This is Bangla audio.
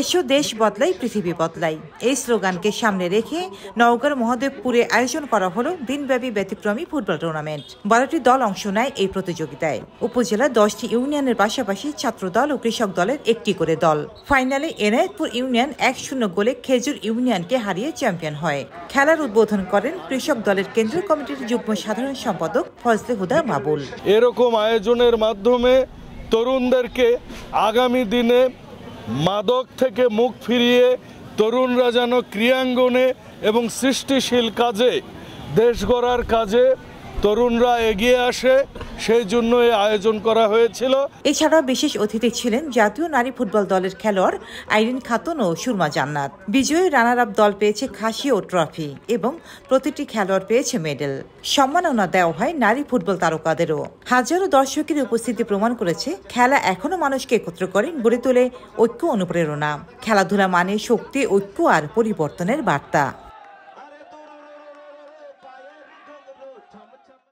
এসো দেশ বদলাই পৃথিবী বদলাই এই স্লোগানকে সামনে রেখে নওগাঁর মহাদেবপুরে আয়োজন করা হলো দিনব্যাপী ব্যতিক্রমী ফুটবল টুর্নামেন্ট। 12টি দল অংশ নেয় এই প্রতিযোগিতায়। উপজেলার 10টি ইউনিয়নের পাশাপাশি ছাত্র দল ও কৃষক দলের একটি করে দল। ফাইনালে এনায়েতপুর ইউনিয়ন 1-0 গোলে খেজুর ইউনিয়নকে হারিয়ে চ্যাম্পিয়ন হয়। খেলার উদ্বোধন করেন কৃষক দলের কেন্দ্রীয় কমিটির যুগ্ম সাধারণ সম্পাদক ফজলে হুদা বাবুল। এরকম আয়োজনের মাধ্যমে তরুণদেরকে আগামী দিনে মাদক থেকে মুখ ফিরিয়ে তরুণরা যেন ক্রিয়াঙ্গনে এবং সৃষ্টিশীল কাজে, দেশ গড়ার কাজে তরুণরা এগিয়ে আসে, সেই জন্য এই আয়োজন করা হয়েছিল। এছাড়া বিশেষ অতিথি ছিলেন জাতীয় নারী ফুটবল দলের খেলোয়াড় আইরিন খাতুন ও সুরমা জান্নাত। বিজয়ী রানার আপ দল পেয়েছে খাসি ও ট্রফি এবং প্রতিটি খেলোয়াড় পেয়েছে মেডেল। সম্মাননা দেওয়া হয় নারী ফুটবল তারকাদেরও। হাজারো দর্শকের উপস্থিতি প্রমাণ করেছে খেলা এখনো মানুষকে একত্র করে, গড়ে তোলে ঐক্য অনুপ্রেরণা। খেলাধুলা মানে শক্তি, ঐক্য আর পরিবর্তনের বার্তা।